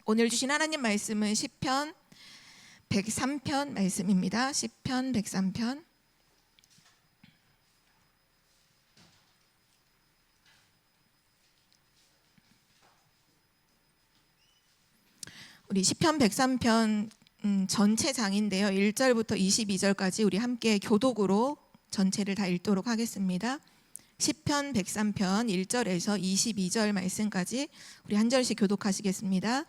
오늘 주신 하나님 말씀은 시편 103편 말씀입니다. 시편 103편. 우리 시편 103편 전체 장인데요. 1절부터 22절까지 우리 함께 교독으로 전체를 다 읽도록 하겠습니다. 시편 103편 1절에서 22절 말씀까지 우리 한 절씩 교독하시겠습니다.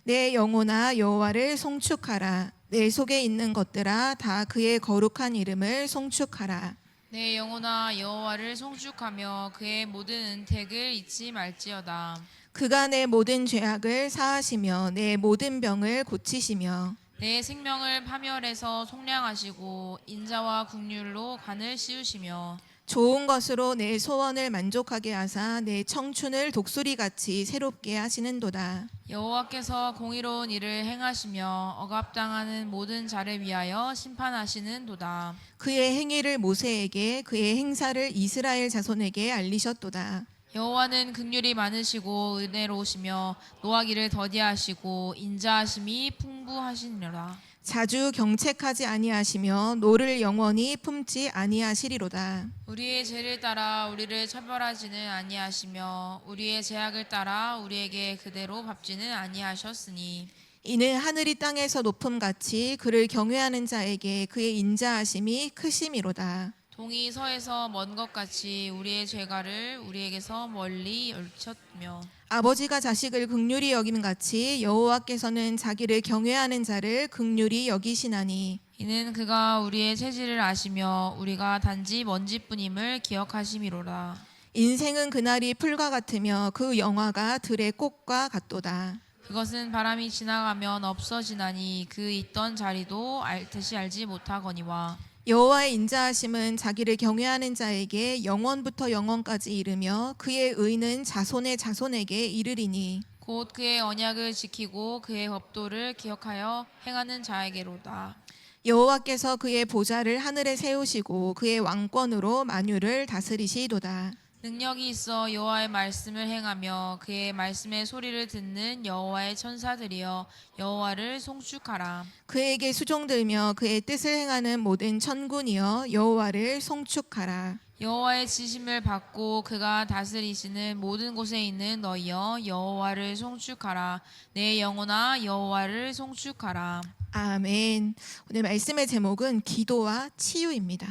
내 영혼아 여호와를 송축하라. 내 속에 있는 것들아 다 그의 거룩한 이름을 송축하라. 내 영혼아 여호와를 송축하며 그의 모든 은택을 잊지 말지어다. 그가 내 모든 죄악을 사하시며 내 모든 병을 고치시며 내 생명을 파멸해서 속량하시고 인자와 긍휼로 간을 씌우시며 좋은 것으로 내 소원을 만족하게 하사 내 청춘을 독수리같이 새롭게 하시는도다. 여호와께서 공의로운 일을 행하시며 억압당하는 모든 자를 위하여 심판하시는도다. 그의 행위를 모세에게 그의 행사를 이스라엘 자손에게 알리셨도다. 여호와는 긍휼이 많으시고 은혜로우시며 노하기를 더디하시고 인자하심이 풍부하시니라. 자주 경책하지 아니하시며 노를 영원히 품지 아니하시리로다. 우리의 죄를 따라 우리를 처벌하지는 아니하시며 우리의 죄악을 따라 우리에게 그대로 갚지는 아니하셨으니 이는 하늘이 땅에서 높음같이 그를 경외하는 자에게 그의 인자하심이 크심이로다. 동이 서에서 먼 것 같이 우리의 죄가를 우리에게서 멀리 열쳤며 아버지가 자식을 긍휼히 여김 같이 여호와께서는 자기를 경외하는 자를 긍휼히 여기시나니 이는 그가 우리의 체질을 아시며 우리가 단지 먼지뿐임을 기억하심이로라. 인생은 그날이 풀과 같으며 그 영화가 들의 꽃과 같도다. 그것은 바람이 지나가면 없어지나니 그 있던 자리도 다시 알지 못하거니와 여호와의 인자하심은 자기를 경외하는 자에게 영원부터 영원까지 이르며 그의 의는 자손의 자손에게 이르리니 곧 그의 언약을 지키고 그의 법도를 기억하여 행하는 자에게로다. 여호와께서 그의 보좌를 하늘에 세우시고 그의 왕권으로 만유를 다스리시도다. 능력이 있어 여호와의 말씀을 행하며 그의 말씀의 소리를 듣는 여호와의 천사들이여 여호와를 송축하라. 그에게 수종들며 그의 뜻을 행하는 모든 천군이여 여호와를 송축하라. 여호와의 지심을 받고 그가 다스리시는 모든 곳에 있는 너희여 여호와를 송축하라. 내 영혼아 여호와를 송축하라. 아멘. 오늘 말씀의 제목은 기도와 치유입니다.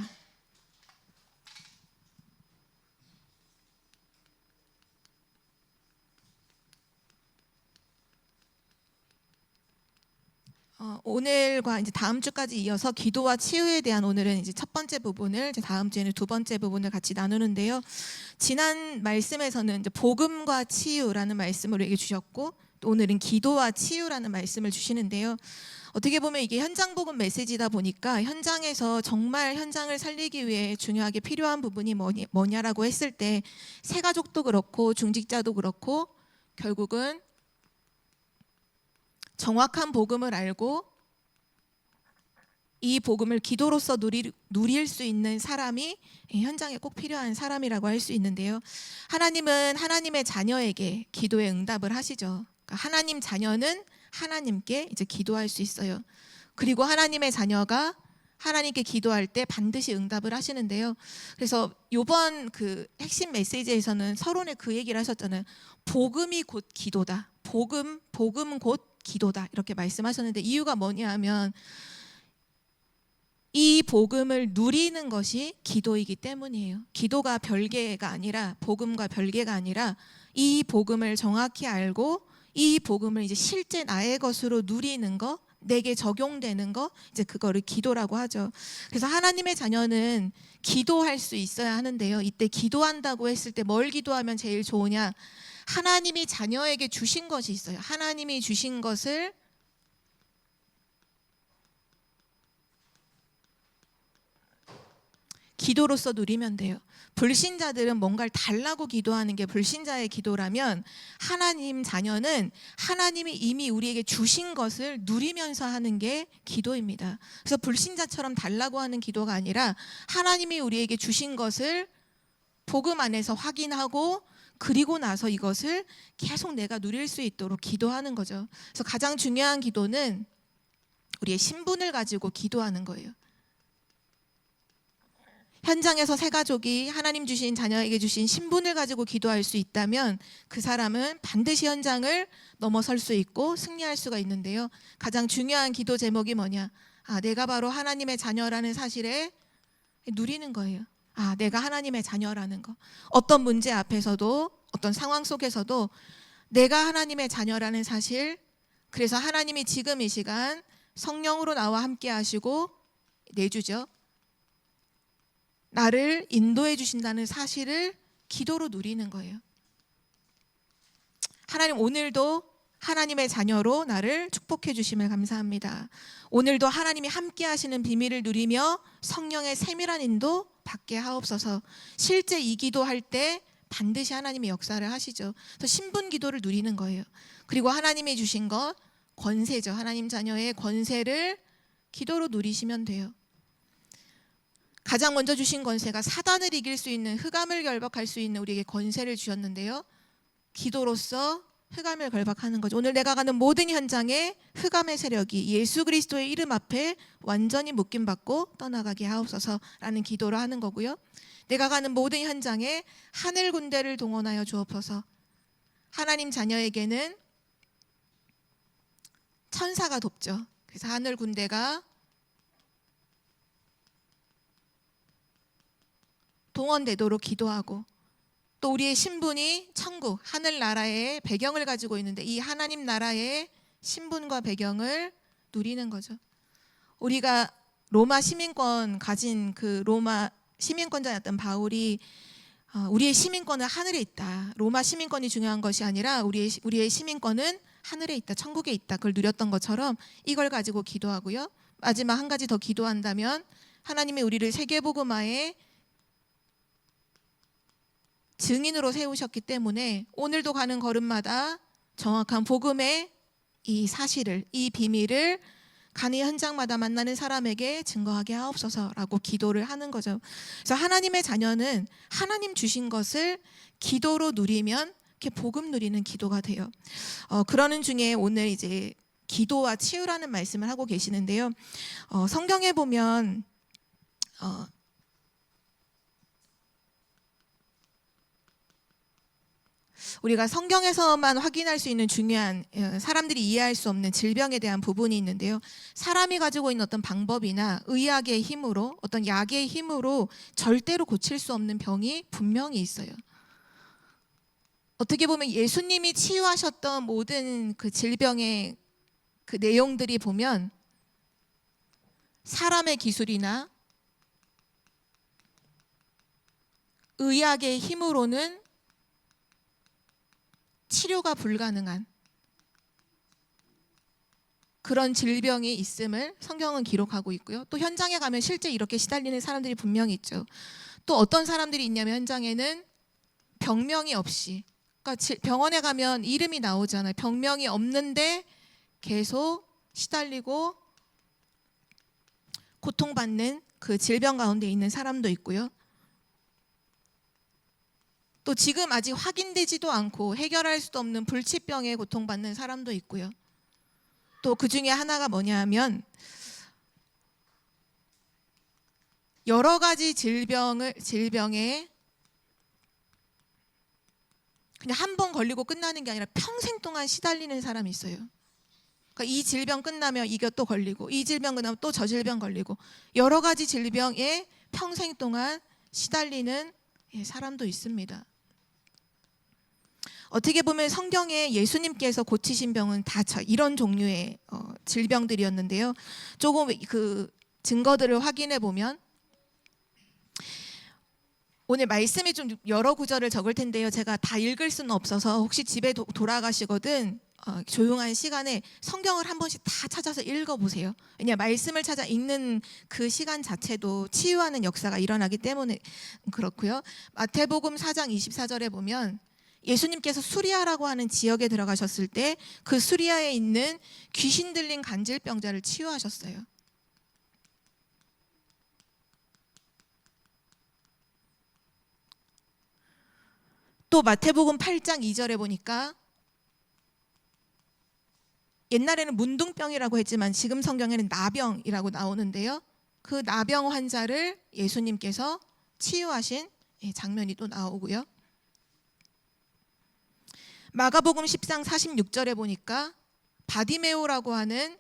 오늘과 이제 다음 주까지 이어서 기도와 치유에 대한 오늘은 이제 첫 번째 부분을, 이제 다음 주에는 두 번째 부분을 같이 나누는데요. 지난 말씀에서는 이제 복음과 치유라는 말씀을 우리에게 주셨고, 또 오늘은 기도와 치유라는 말씀을 주시는데요. 어떻게 보면 이게 현장 복음 메시지다 보니까 현장에서 정말 현장을 살리기 위해 중요하게 필요한 부분이 뭐냐라고 했을 때 새가족도 그렇고 중직자도 그렇고 결국은 정확한 복음을 알고 이 복음을 기도로서 누릴 수 있는 사람이 현장에 꼭 필요한 사람이라고 할 수 있는데요. 하나님은 하나님의 자녀에게 기도에 응답을 하시죠. 그러니까 하나님 자녀는 하나님께 이제 기도할 수 있어요. 그리고 하나님의 자녀가 하나님께 기도할 때 반드시 응답을 하시는데요. 그래서 이번 그 핵심 메시지에서는 서론에 그 얘기를 하셨잖아요. 복음이 곧 기도다. 복음 곧 기도다. 이렇게 말씀하셨는데 이유가 뭐냐 하면 이 복음을 누리는 것이 기도이기 때문이에요. 기도가 별개가 아니라 복음과 별개가 아니라 이 복음을 정확히 알고 이 복음을 이제 실제 나의 것으로 누리는 거, 내게 적용되는 거, 이제 그거를 기도라고 하죠. 그래서 하나님의 자녀는 기도할 수 있어야 하는데요. 이때 기도한다고 했을 때 뭘 기도하면 제일 좋으냐? 하나님이 자녀에게 주신 것이 있어요. 하나님이 주신 것을 기도로서 누리면 돼요. 불신자들은 뭔가를 달라고 기도하는 게 불신자의 기도라면 하나님 자녀는 하나님이 이미 우리에게 주신 것을 누리면서 하는 게 기도입니다. 그래서 불신자처럼 달라고 하는 기도가 아니라 하나님이 우리에게 주신 것을 복음 안에서 확인하고 그리고 나서 이것을 계속 내가 누릴 수 있도록 기도하는 거죠. 그래서 가장 중요한 기도는 우리의 신분을 가지고 기도하는 거예요. 현장에서 세 가족이 하나님 주신 자녀에게 주신 신분을 가지고 기도할 수 있다면 그 사람은 반드시 현장을 넘어설 수 있고 승리할 수가 있는데요. 가장 중요한 기도 제목이 뭐냐? 내가 바로 하나님의 자녀라는 사실에 누리는 거예요. 내가 하나님의 자녀라는 거. 어떤 문제 앞에서도 어떤 상황 속에서도 내가 하나님의 자녀라는 사실, 그래서 하나님이 지금 이 시간 성령으로 나와 함께 하시고 내주죠. 나를 인도해 주신다는 사실을 기도로 누리는 거예요. 하나님, 오늘도 하나님의 자녀로 나를 축복해 주심을 감사합니다. 오늘도 하나님이 함께 하시는 비밀을 누리며 성령의 세밀한 인도 받게 하옵소서. 실제 이 기도할 때 반드시 하나님이 역사를 하시죠. 그래서 신분 기도를 누리는 거예요. 그리고 하나님이 주신 것, 권세죠. 하나님 자녀의 권세를 기도로 누리시면 돼요. 가장 먼저 주신 권세가 사단을 이길 수 있는, 흑암을 결박할 수 있는 우리에게 권세를 주셨는데요. 기도로서 흑암을 결박하는 거죠. 오늘 내가 가는 모든 현장에 흑암의 세력이 예수 그리스도의 이름 앞에 완전히 묶임받고 떠나가게 하옵소서라는 기도를 하는 거고요. 내가 가는 모든 현장에 하늘 군대를 동원하여 주옵소서. 하나님 자녀에게는 천사가 돕죠. 그래서 하늘 군대가 동원되도록 기도하고, 또 우리의 신분이 천국, 하늘나라의 배경을 가지고 있는데 이 하나님 나라의 신분과 배경을 누리는 거죠. 우리가 로마 시민권 가진 그 로마 시민권자였던 바울이 우리의 시민권은 하늘에 있다. 로마 시민권이 중요한 것이 아니라 우리의 시민권은 하늘에 있다. 천국에 있다. 그걸 누렸던 것처럼 이걸 가지고 기도하고요. 마지막 한 가지 더 기도한다면 하나님이 우리를 세계복음화에 증인으로 세우셨기 때문에 오늘도 가는 걸음마다 정확한 복음의 이 사실을, 이 비밀을 가는 현장마다 만나는 사람에게 증거하게 하옵소서라고 기도를 하는 거죠. 그래서 하나님의 자녀는 하나님 주신 것을 기도로 누리면 이렇게 복음 누리는 기도가 돼요. 그러는 중에 오늘 이제 기도와 치유라는 말씀을 하고 계시는데요. 성경에 보면 우리가 성경에서만 확인할 수 있는 중요한, 사람들이 이해할 수 없는 질병에 대한 부분이 있는데요. 사람이 가지고 있는 어떤 방법이나 의학의 힘으로, 어떤 약의 힘으로 절대로 고칠 수 없는 병이 분명히 있어요. 어떻게 보면 예수님이 치유하셨던 모든 그 질병의 그 내용들이 보면 사람의 기술이나 의학의 힘으로는 치료가 불가능한 그런 질병이 있음을 성경은 기록하고 있고요. 또 현장에 가면 실제 이렇게 시달리는 사람들이 분명히 있죠. 또 어떤 사람들이 있냐면 현장에는 병명이 없이, 그러니까 병원에 가면 이름이 나오잖아요. 병명이 없는데 계속 시달리고 고통받는 그 질병 가운데 있는 사람도 있고요. 또 지금 아직 확인되지도 않고 해결할 수도 없는 불치병에 고통받는 사람도 있고요. 또 그 중에 하나가 뭐냐면 여러 가지 질병에 그냥 한 번 걸리고 끝나는 게 아니라 평생 동안 시달리는 사람이 있어요. 그러니까 이 질병 끝나면 이게 또 걸리고, 이 질병 끝나면 또 저 질병 걸리고, 여러 가지 질병에 평생 동안 시달리는 사람도 있습니다. 어떻게 보면 성경에 예수님께서 고치신 병은 다 이런 종류의 질병들이었는데요. 조금 그 증거들을 확인해 보면 오늘 말씀이 좀 여러 구절을 적을 텐데요. 제가 다 읽을 수는 없어서 혹시 집에 돌아가시거든 조용한 시간에 성경을 한 번씩 다 찾아서 읽어보세요. 왜냐하면 말씀을 찾아 읽는 그 시간 자체도 치유하는 역사가 일어나기 때문에 그렇고요. 마태복음 4장 24절에 보면 예수님께서 수리아라고 하는 지역에 들어가셨을 때 그 수리아에 있는 귀신 들린 간질병자를 치유하셨어요. 또 마태복음 8장 2절에 보니까 옛날에는 문둥병이라고 했지만 지금 성경에는 나병이라고 나오는데요. 그 나병 환자를 예수님께서 치유하신 장면이 또 나오고요. 마가복음 10장 46절에 보니까 바디메오라고 하는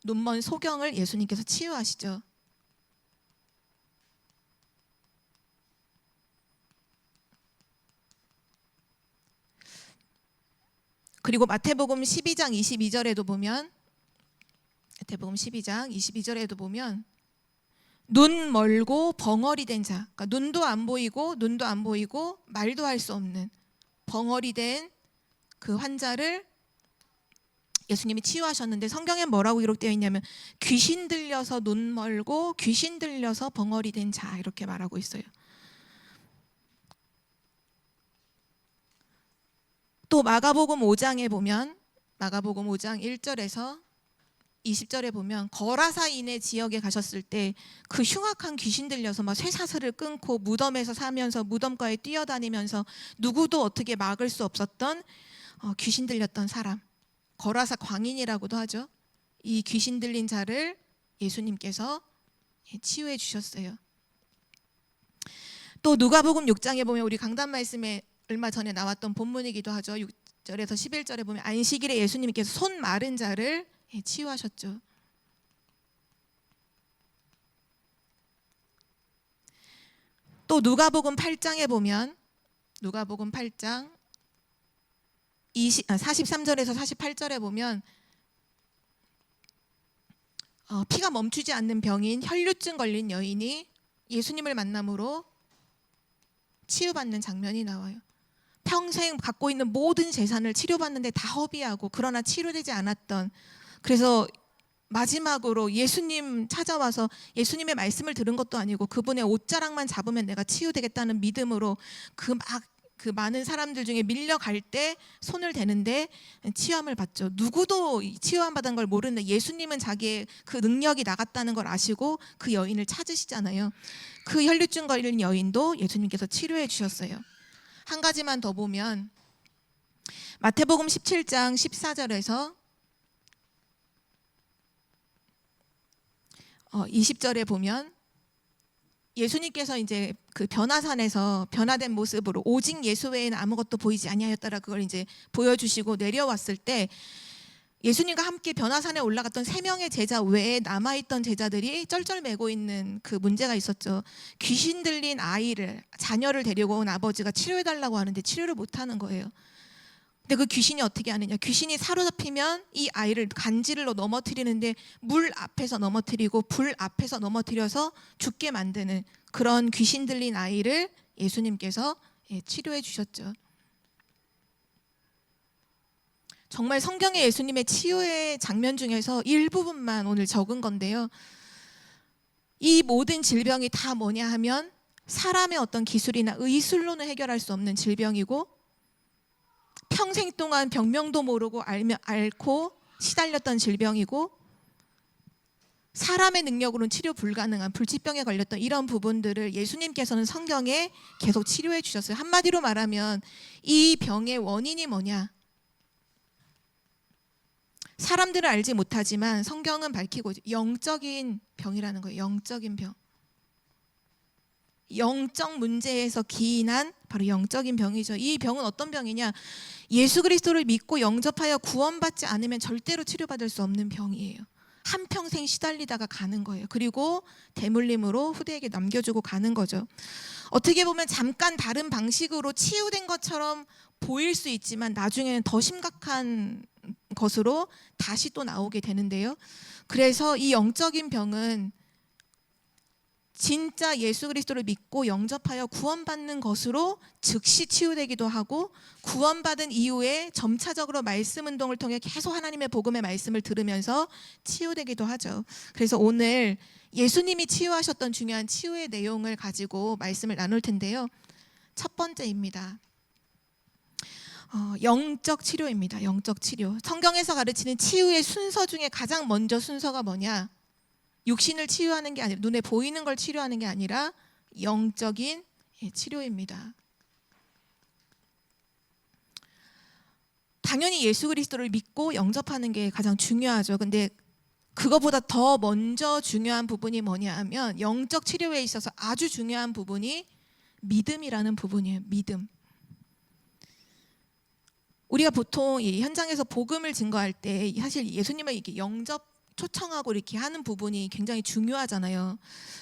눈먼 소경을 예수님께서 치유하시죠. 그리고 마태복음 12장 22절에도 보면 눈 멀고 벙어리 된 자, 그러니까 눈도 안 보이고 말도 할 수 없는 벙어리 된 그 환자를 예수님이 치유하셨는데 성경에 뭐라고 기록되어 있냐면 귀신 들려서 눈 멀고 귀신 들려서 벙어리 된 자 이렇게 말하고 있어요. 또 마가복음 5장에 보면 마가복음 5장 1절에서 20절에 보면 거라사인의 지역에 가셨을 때 그 흉악한 귀신 들려서 막 쇠사슬을 끊고 무덤에서 사면서 무덤가에 뛰어다니면서 누구도 어떻게 막을 수 없었던 귀신 들렸던 사람, 거라사 광인이라고도 하죠. 이 귀신 들린 자를 예수님께서 치유해 주셨어요. 또 누가복음 6장에 보면 우리 강단 말씀에 얼마 전에 나왔던 본문이기도 하죠. 6절에서 11절에 보면 안식일에 예수님께서 손 마른 자를 치유하셨죠. 또 누가복음 8장에 보면 누가복음 8장 43절에서 48절에 보면 피가 멈추지 않는 병인 혈류증 걸린 여인이 예수님을 만남으로 치유받는 장면이 나와요. 평생 갖고 있는 모든 재산을 치료받는데 다 허비하고 그러나 치료되지 않았던, 그래서 마지막으로 예수님 찾아와서 예수님의 말씀을 들은 것도 아니고 그분의 옷자락만 잡으면 내가 치유되겠다는 믿음으로 그 많은 사람들 중에 밀려갈 때 손을 대는데 치유함을 받죠. 누구도 치유함 받은 걸 모르는데 예수님은 자기의 그 능력이 나갔다는 걸 아시고 그 여인을 찾으시잖아요. 그 혈류증 걸린 여인도 예수님께서 치료해 주셨어요. 한 가지만 더 보면 마태복음 17장 14절에서 20절에 보면 예수님께서 이제 그 변화산에서 변화된 모습으로 오직 예수 외에는 아무것도 보이지 아니하였다라 그걸 이제 보여주시고 내려왔을 때 예수님과 함께 변화산에 올라갔던 3명의 제자 외에 남아있던 제자들이 쩔쩔매고 있는 그 문제가 있었죠. 귀신 들린 자녀를 데리고 온 아버지가 치료해달라고 하는데 치료를 못하는 거예요. 근데 그 귀신이 어떻게 하느냐, 귀신이 사로잡히면 이 아이를 간질로 넘어뜨리는데 물 앞에서 넘어뜨리고 불 앞에서 넘어뜨려서 죽게 만드는 그런 귀신 들린 아이를 예수님께서 치료해 주셨죠. 정말 성경의 예수님의 치유의 장면 중에서 일부분만 오늘 적은 건데요. 이 모든 질병이 다 뭐냐 하면 사람의 어떤 기술이나 의술로는 해결할 수 없는 질병이고 평생 동안 병명도 모르고 앓고 시달렸던 질병이고 사람의 능력으로는 치료 불가능한 불치병에 걸렸던 이런 부분들을 예수님께서는 성경에 계속 치료해 주셨어요. 한마디로 말하면 이 병의 원인이 뭐냐? 사람들은 알지 못하지만 성경은 밝히고 영적인 병이라는 거예요. 영적인 병. 영적 문제에서 기인한 바로 영적인 병이죠. 이 병은 어떤 병이냐? 예수 그리스도를 믿고 영접하여 구원받지 않으면 절대로 치료받을 수 없는 병이에요. 한평생 시달리다가 가는 거예요. 그리고 대물림으로 후대에게 남겨주고 가는 거죠. 어떻게 보면 잠깐 다른 방식으로 치유된 것처럼 보일 수 있지만 나중에는 더 심각한 것으로 다시 또 나오게 되는데요. 그래서 이 영적인 병은 진짜 예수 그리스도를 믿고 영접하여 구원받는 것으로 즉시 치유되기도 하고 구원받은 이후에 점차적으로 말씀 운동을 통해 계속 하나님의 복음의 말씀을 들으면서 치유되기도 하죠. 그래서 오늘 예수님이 치유하셨던 중요한 치유의 내용을 가지고 말씀을 나눌 텐데요. 첫 번째입니다. 영적 치료입니다. 영적 치료. 성경에서 가르치는 치유의 순서 중에 가장 먼저 순서가 뭐냐? 육신을 치유하는 게 아니라 눈에 보이는 걸 치료하는 게 아니라 영적인 치료입니다. 당연히 예수 그리스도를 믿고 영접하는 게 가장 중요하죠. 근데 그거보다 더 먼저 중요한 부분이 뭐냐 하면 영적 치료에 있어서 아주 중요한 부분이 믿음이라는 부분이에요. 믿음. 우리가 보통 이 현장에서 복음을 증거할 때 사실 예수님을 이렇게 영접 초청하고 이렇게 하는 부분이 굉장히 중요하잖아요.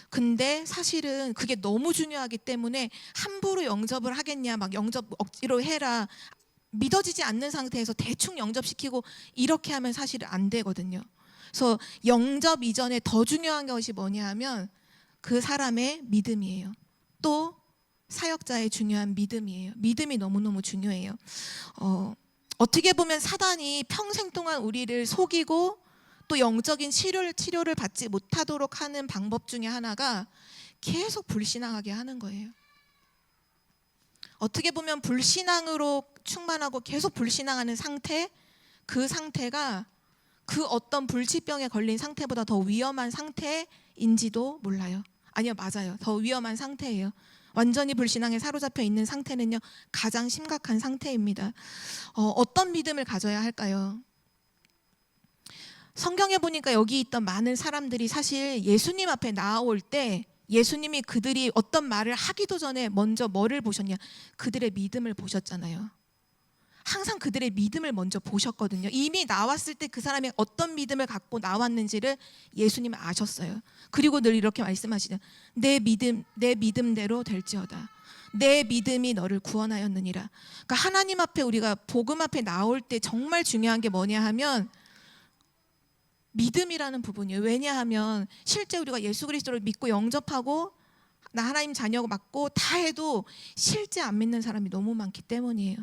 근데 사실은 그게 너무 중요하기 때문에 함부로 영접을 하겠냐, 막 영접 억지로 해라, 믿어지지 않는 상태에서 대충 영접시키고 이렇게 하면 사실은 안 되거든요. 그래서 영접 이전에 더 중요한 것이 뭐냐 하면 그 사람의 믿음이에요. 또 사역자의 중요한 믿음이에요. 믿음이 너무너무 중요해요. 어떻게 보면 사단이 평생 동안 우리를 속이고 또 영적인 치료를 받지 못하도록 하는 방법 중에 하나가 계속 불신앙하게 하는 거예요. 어떻게 보면 불신앙으로 충만하고 계속 불신앙하는 상태, 그 상태가 그 어떤 불치병에 걸린 상태보다 더 위험한 상태인지도 몰라요. 아니요, 맞아요. 더 위험한 상태예요. 완전히 불신앙에 사로잡혀 있는 상태는요, 가장 심각한 상태입니다. 어떤 믿음을 가져야 할까요? 성경에 보니까 여기 있던 많은 사람들이 사실 예수님 앞에 나올 때 예수님이 그들이 어떤 말을 하기도 전에 먼저 뭐를 보셨냐? 그들의 믿음을 보셨잖아요. 항상 그들의 믿음을 먼저 보셨거든요. 이미 나왔을 때 그 사람이 어떤 믿음을 갖고 나왔는지를 예수님은 아셨어요. 그리고 늘 이렇게 말씀하시죠. 내 믿음대로 될지어다. 내 믿음이 너를 구원하였느니라. 그러니까 하나님 앞에 우리가 복음 앞에 나올 때 정말 중요한 게 뭐냐 하면 믿음이라는 부분이에요. 왜냐하면 실제 우리가 예수 그리스도를 믿고 영접하고 나 하나님 자녀고 맞고 다 해도 실제 안 믿는 사람이 너무 많기 때문이에요.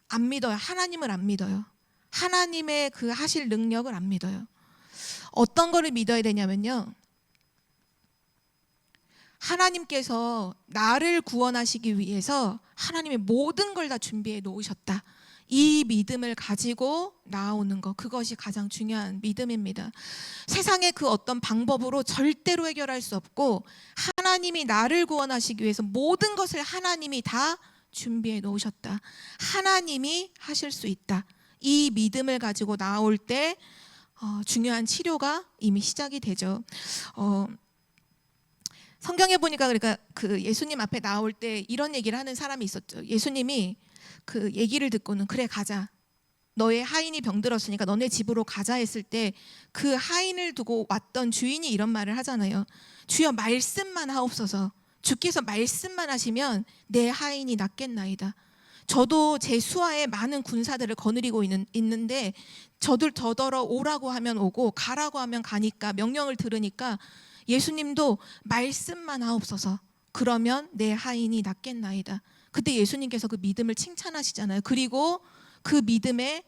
안 믿어요. 하나님을 안 믿어요. 하나님의 그 하실 능력을 안 믿어요. 어떤 거를 믿어야 되냐면요, 하나님께서 나를 구원하시기 위해서 하나님의 모든 걸 다 준비해 놓으셨다. 이 믿음을 가지고 나오는 것, 그것이 가장 중요한 믿음입니다. 세상의 그 어떤 방법으로 절대로 해결할 수 없고 하나님이 나를 구원하시기 위해서 모든 것을 하나님이 다 준비해 놓으셨다. 하나님이 하실 수 있다. 이 믿음을 가지고 나올 때 중요한 치료가 이미 시작이 되죠. 성경에 보니까 그러니까 그 예수님 앞에 나올 때 이런 얘기를 하는 사람이 있었죠. 예수님이 그 얘기를 듣고는 그래 가자. 너의 하인이 병들었으니까 너네 집으로 가자 했을 때 그 하인을 두고 왔던 주인이 이런 말을 하잖아요. 주여 말씀만 하옵소서. 주께서 말씀만 하시면 내 하인이 낫겠나이다. 저도 제 수하에 많은 군사들을 거느리고 있는데 저더러 오라고 하면 오고 가라고 하면 가니까 명령을 들으니까 예수님도 말씀만 하옵소서. 그러면 내 하인이 낫겠나이다. 그때 예수님께서 그 믿음을 칭찬하시잖아요. 그리고 그 믿음의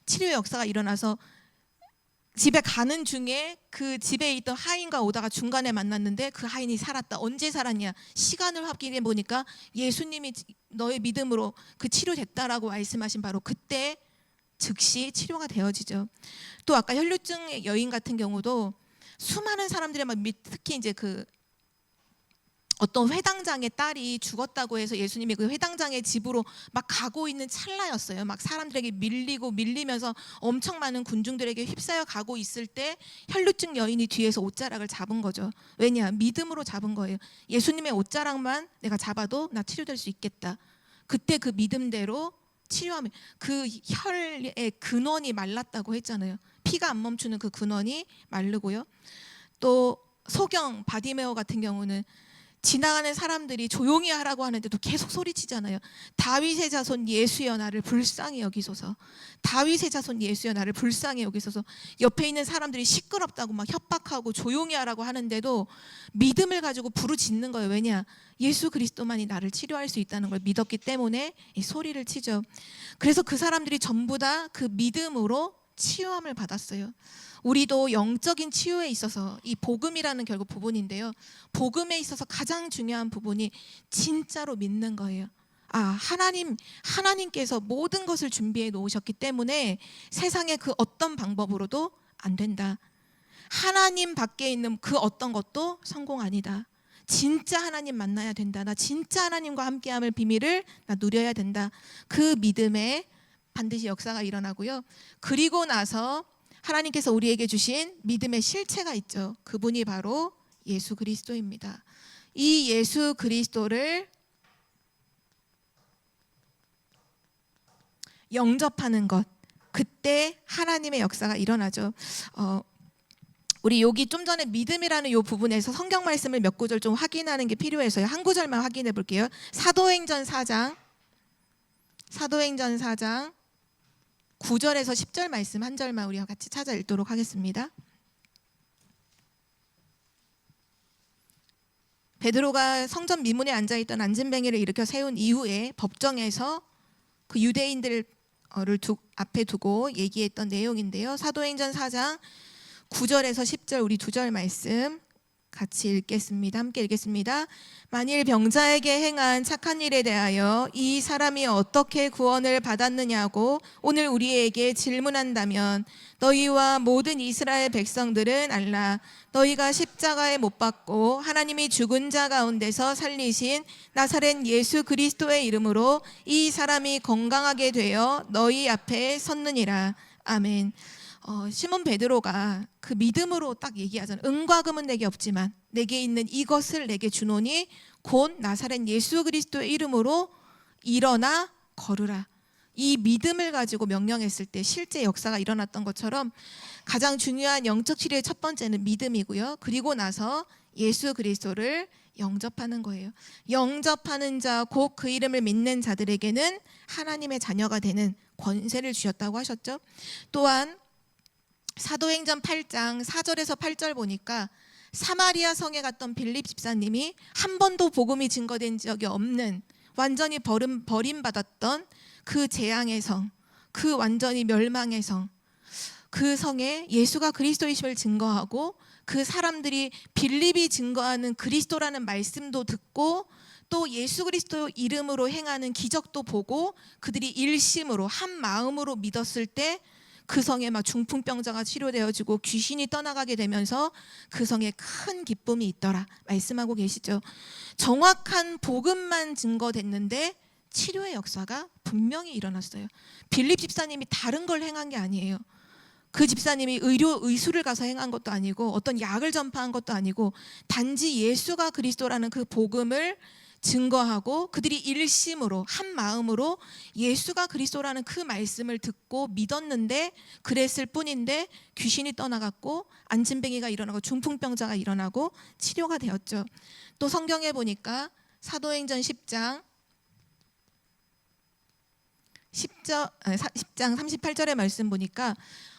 치료 역사가 일어나서 집에 가는 중에 그 집에 있던 하인과 오다가 중간에 만났는데 그 하인이 살았다. 언제 살았냐? 시간을 확인해 보니까 예수님이 너의 믿음으로 그 치료됐다라고 말씀하신 바로 그때 즉시 치료가 되어지죠. 또 아까 혈류증 여인 같은 경우도 수많은 사람들이 막 특히 이제 그 어떤 회당장의 딸이 죽었다고 해서 예수님이 그 회당장의 집으로 막 가고 있는 찰나였어요. 막 사람들에게 밀리면서 엄청 많은 군중들에게 휩싸여 가고 있을 때 혈루증 여인이 뒤에서 옷자락을 잡은 거죠. 왜냐? 믿음으로 잡은 거예요. 예수님의 옷자락만 내가 잡아도 나 치료될 수 있겠다. 그때 그 믿음대로 치료하면 그 혈의 근원이 말랐다고 했잖아요. 피가 안 멈추는 그 근원이 마르고요. 또 소경 바디메오 같은 경우는 지나가는 사람들이 조용히 하라고 하는데도 계속 소리치잖아요. 다윗의 자손 예수여 나를 불쌍히 여기소서. 다윗의 자손 예수여 나를 불쌍히 여기소서. 옆에 있는 사람들이 시끄럽다고 막 협박하고 조용히 하라고 하는데도 믿음을 가지고 부르짖는 거예요. 왜냐? 예수 그리스도만이 나를 치료할 수 있다는 걸 믿었기 때문에 이 소리를 치죠. 그래서 그 사람들이 전부 다 그 믿음으로 치유함을 받았어요. 우리도 영적인 치유에 있어서 이 복음이라는 결국 부분인데요. 복음에 있어서 가장 중요한 부분이 진짜로 믿는 거예요. 하나님께서 모든 것을 준비해 놓으셨기 때문에 세상의 그 어떤 방법으로도 안 된다. 하나님 밖에 있는 그 어떤 것도 성공 아니다. 진짜 하나님 만나야 된다. 나 진짜 하나님과 함께함을 비밀을 나 누려야 된다. 그 믿음에 반드시 역사가 일어나고요. 그리고 나서 하나님께서 우리에게 주신 믿음의 실체가 있죠. 그분이 바로 예수 그리스도입니다. 이 예수 그리스도를 영접하는 것, 그때 하나님의 역사가 일어나죠. 우리 여기 좀 전에 믿음이라는 이 부분에서 성경 말씀을 몇 구절 좀 확인하는 게 필요해서요. 한 구절만 확인해 볼게요. 사도행전 4장 9절에서 10절 말씀 한 절만 우리가 같이 찾아 읽도록 하겠습니다. 베드로가 성전 미문에 앉아있던 안진뱅이를 일으켜 세운 이후에 법정에서 그 유대인들을 앞에 두고 얘기했던 내용인데요. 사도행전 4장 9절에서 10절 우리 두 절 말씀 같이 읽겠습니다. 함께 읽겠습니다. 만일 병자에게 행한 착한 일에 대하여 이 사람이 어떻게 구원을 받았느냐고 오늘 우리에게 질문한다면 너희와 모든 이스라엘 백성들은 알라. 너희가 십자가에 못 박고 하나님이 죽은 자 가운데서 살리신 나사렛 예수 그리스도의 이름으로 이 사람이 건강하게 되어 너희 앞에 섰느니라. 아멘. 시몬 베드로가 그 믿음으로 딱 얘기하잖아요. 은과 금은 내게 없지만 내게 있는 이것을 내게 주노니 곧 나사렛 예수 그리스도의 이름으로 일어나 걸으라. 이 믿음을 가지고 명령했을 때 실제 역사가 일어났던 것처럼 가장 중요한 영적 치료의 첫 번째는 믿음이고요. 그리고 나서 예수 그리스도를 영접하는 거예요. 영접하는 자, 곧 그 이름을 믿는 자들에게는 하나님의 자녀가 되는 권세를 주셨다고 하셨죠. 또한 사도행전 8장 4절에서 8절 보니까 사마리아 성에 갔던 빌립 집사님이 한 번도 복음이 증거된 적이 없는 완전히 버림받았던 그 재앙의 성, 그 완전히 멸망의 성, 그 성에 예수가 그리스도이심을 증거하고 그 사람들이 빌립이 증거하는 그리스도라는 말씀도 듣고 또 예수 그리스도 이름으로 행하는 기적도 보고 그들이 일심으로 한 마음으로 믿었을 때 그 성에 막 중풍병자가 치료되어지고 귀신이 떠나가게 되면서 그 성에 큰 기쁨이 있더라 말씀하고 계시죠. 정확한 복음만 증거됐는데 치료의 역사가 분명히 일어났어요. 빌립 집사님이 다른 걸 행한 게 아니에요. 그 집사님이 의술을 가서 행한 것도 아니고 어떤 약을 전파한 것도 아니고 단지 예수가 그리스도라는 그 복음을 증거하고 그들이 일심으로 한 마음으로 예수가 그리스도라는 그 말씀을 듣고 믿었는데 그랬을 뿐인데 귀신이 떠나갔고 안진뱅이가 일어나고 중풍병자가 일어나고 치료가 되었죠. 또 성경에 보니까 사도행전 10장 38절의 말씀 보니까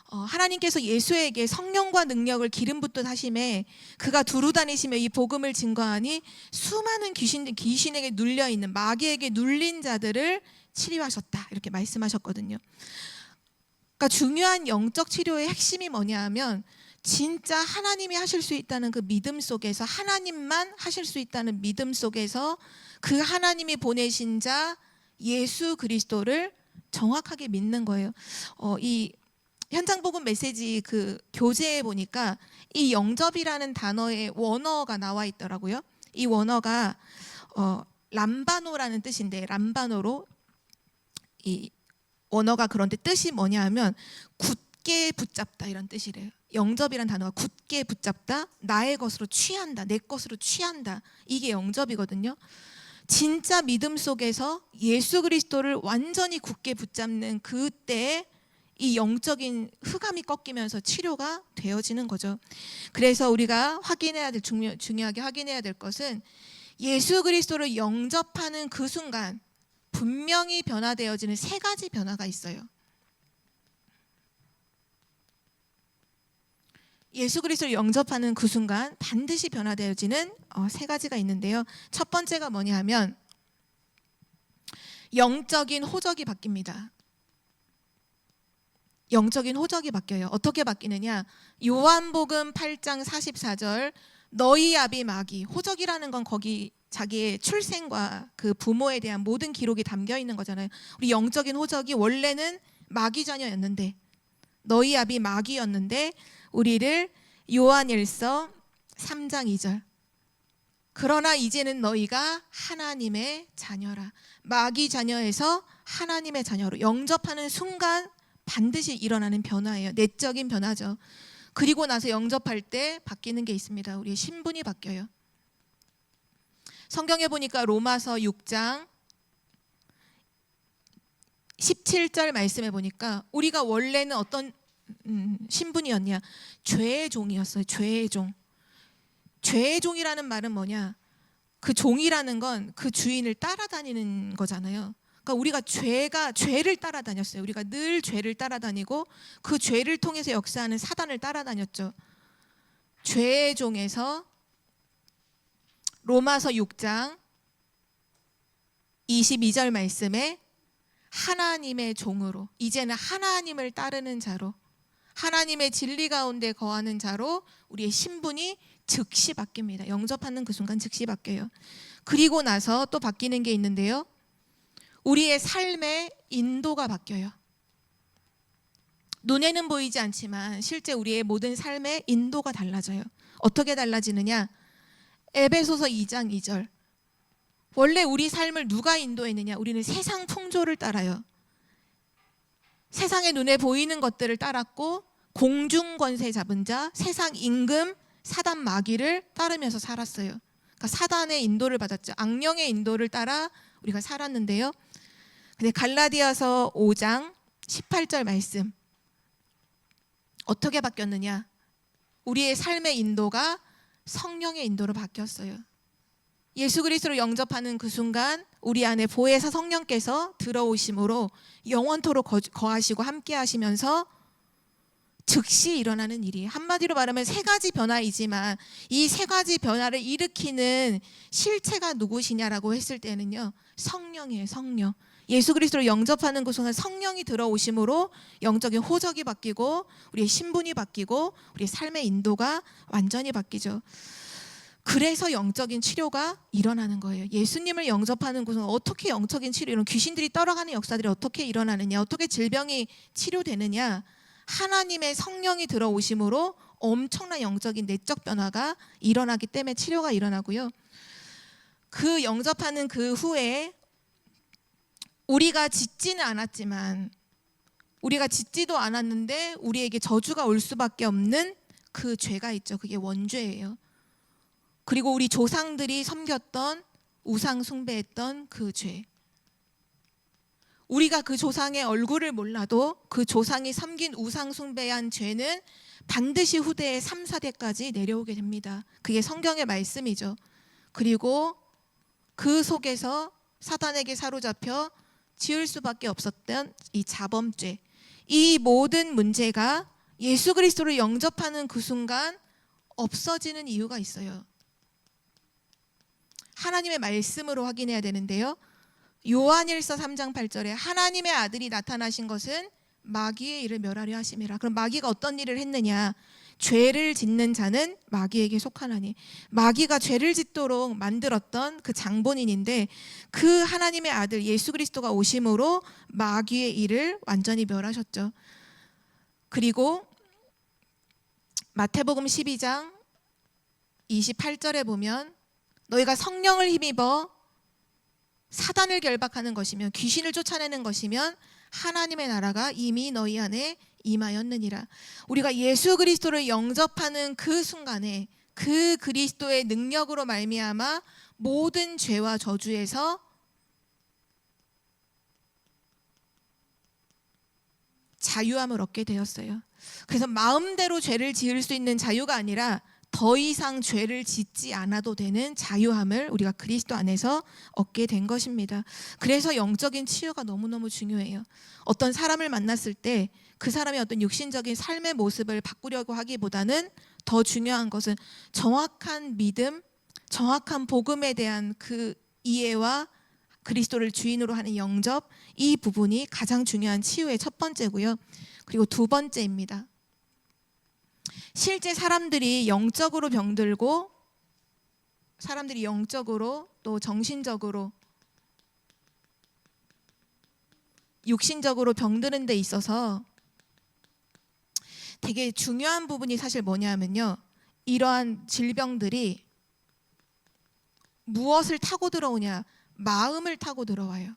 하나님께서 예수에게 성령과 능력을 기름 붓듯 하심에 그가 두루 다니시며 이 복음을 증거하니 수많은 귀신에게 눌려있는 마귀에게 눌린 자들을 치료하셨다 이렇게 말씀하셨거든요. 그러니까 중요한 영적 치료의 핵심이 뭐냐 하면 진짜 하나님이 하실 수 있다는 그 믿음 속에서 하나님만 하실 수 있다는 믿음 속에서 그 하나님이 보내신 자 예수 그리스도를 정확하게 믿는 거예요. 이 현장복음 메시지 그 교재에 보니까 이 영접이라는 단어의 원어가 나와 있더라고요. 이 원어가 람바노라는 뜻인데 람바노로 이 원어가 그런데 뜻이 뭐냐 하면 굳게 붙잡다 이런 뜻이래요. 영접이라는 단어가 굳게 붙잡다, 나의 것으로 취한다, 내 것으로 취한다. 이게 영접이거든요. 진짜 믿음 속에서 예수 그리스도를 완전히 굳게 붙잡는 그때에 이 영적인 흑암이 꺾이면서 치료가 되어지는 거죠. 그래서 우리가 중요하게 확인해야 될 것은 예수 그리스도를 영접하는 그 순간 분명히 변화되어지는 세 가지 변화가 있어요. 예수 그리스도를 영접하는 그 순간 반드시 변화되어지는 세 가지가 있는데요. 첫 번째가 뭐냐 하면 영적인 호적이 바뀝니다. 영적인 호적이 바뀌어요. 어떻게 바뀌느냐? 요한복음 8장 44절 너희 아비 마귀, 호적이라는 건 거기 자기의 출생과 그 부모에 대한 모든 기록이 담겨 있는 거잖아요. 우리 영적인 호적이 원래는 마귀 자녀였는데 너희 아비 마귀였는데 우리를 요한일서 3장 2절 그러나 이제는 너희가 하나님의 자녀라. 마귀 자녀에서 하나님의 자녀로 영접하는 순간 반드시 일어나는 변화예요. 내적인 변화죠. 그리고 나서 영접할 때 바뀌는 게 있습니다. 우리의 신분이 바뀌어요. 성경에 보니까 로마서 6장 17절 말씀에 보니까 우리가 원래는 어떤 신분이었냐? 죄의 종이었어요. 죄의 종. 죄의 종이라는 말은 뭐냐? 그 종이라는 건 그 주인을 따라다니는 거잖아요. 그러니까 우리가 죄를 따라다녔어요. 우리가 늘 죄를 따라다니고 그 죄를 통해서 역사하는 사단을 따라다녔죠. 죄의 종에서 로마서 6장 22절 말씀에 하나님의 종으로, 이제는 하나님을 따르는 자로, 하나님의 진리 가운데 거하는 자로 우리의 신분이 즉시 바뀝니다. 영접하는 그 순간 즉시 바뀌어요. 그리고 나서 또 바뀌는 게 있는데요. 우리의 삶의 인도가 바뀌어요. 눈에는 보이지 않지만 실제 우리의 모든 삶의 인도가 달라져요. 어떻게 달라지느냐? 에베소서 2장 2절. 원래 우리 삶을 누가 인도했느냐? 우리는 세상 풍조를 따라요. 세상의 눈에 보이는 것들을 따랐고 공중 권세 잡은 자, 세상 임금, 사단 마귀를 따르면서 살았어요. 그러니까 사단의 인도를 받았죠. 악령의 인도를 따라 우리가 살았는데요. 근데 갈라디아서 5장 18절 말씀 어떻게 바뀌었느냐? 우리의 삶의 인도가 성령의 인도로 바뀌었어요. 예수 그리스도를 영접하는 그 순간 우리 안에 보혜사 성령께서 들어오심으로 영원토록 거하시고 함께 하시면서 즉시 일어나는 일이, 한마디로 말하면 세 가지 변화이지만 이 세 가지 변화를 일으키는 실체가 누구시냐라고 했을 때는요, 성령이에요. 성령. 예수 그리스도를 영접하는 그 순간 성령이 들어오심으로 영적인 호적이 바뀌고 우리의 신분이 바뀌고 우리의 삶의 인도가 완전히 바뀌죠. 그래서 영적인 치료가 일어나는 거예요. 예수님을 영접하는 곳은 어떻게 영적인 치료, 이런 귀신들이 떨어가는 역사들이 어떻게 일어나느냐, 어떻게 질병이 치료되느냐, 하나님의 성령이 들어오심으로 엄청난 영적인 내적 변화가 일어나기 때문에 치료가 일어나고요. 그 영접하는 그 후에 우리가 짓지는 않았지만, 우리가 짓지도 않았는데 우리에게 저주가 올 수밖에 없는 그 죄가 있죠. 그게 원죄예요. 그리고 우리 조상들이 섬겼던, 우상 숭배했던 그 죄. 우리가 그 조상의 얼굴을 몰라도 그 조상이 섬긴 우상 숭배한 죄는 반드시 후대의 3, 4대까지 내려오게 됩니다. 그게 성경의 말씀이죠. 그리고 그 속에서 사단에게 사로잡혀 지을 수밖에 없었던 이 자범죄, 이 모든 문제가 예수 그리스도를 영접하는 그 순간 없어지는 이유가 있어요. 하나님의 말씀으로 확인해야 되는데요. 요한일서 3장 8절에 하나님의 아들이 나타나신 것은 마귀의 일을 멸하려 하심이라. 그럼 마귀가 어떤 일을 했느냐? 죄를 짓는 자는 마귀에게 속하나니. 마귀가 죄를 짓도록 만들었던 그 장본인인데 그 하나님의 아들 예수 그리스도가 오심으로 마귀의 일을 완전히 멸하셨죠. 그리고 마태복음 12장 28절에 보면 너희가 성령을 힘입어 사단을 결박하는 것이면, 귀신을 쫓아내는 것이면 하나님의 나라가 이미 너희 안에 임하였느니라. 우리가 예수 그리스도를 영접하는 그 순간에 그 그리스도의 능력으로 말미암아 모든 죄와 저주에서 자유함을 얻게 되었어요. 그래서 마음대로 죄를 지을 수 있는 자유가 아니라 더 이상 죄를 짓지 않아도 되는 자유함을 우리가 그리스도 안에서 얻게 된 것입니다. 그래서 영적인 치유가 너무너무 중요해요. 어떤 사람을 만났을 때 그 사람의 어떤 육신적인 삶의 모습을 바꾸려고 하기보다는 더 중요한 것은 정확한 믿음, 정확한 복음에 대한 그 이해와 그리스도를 주인으로 하는 영접, 이 부분이 가장 중요한 치유의 첫 번째고요. 그리고 두 번째입니다. 실제 사람들이 영적으로 병들고 사람들이 영적으로 또 정신적으로 육신적으로 병드는 데 있어서 되게 중요한 부분이 사실 뭐냐면요, 이러한 질병들이 무엇을 타고 들어오냐? 마음을 타고 들어와요.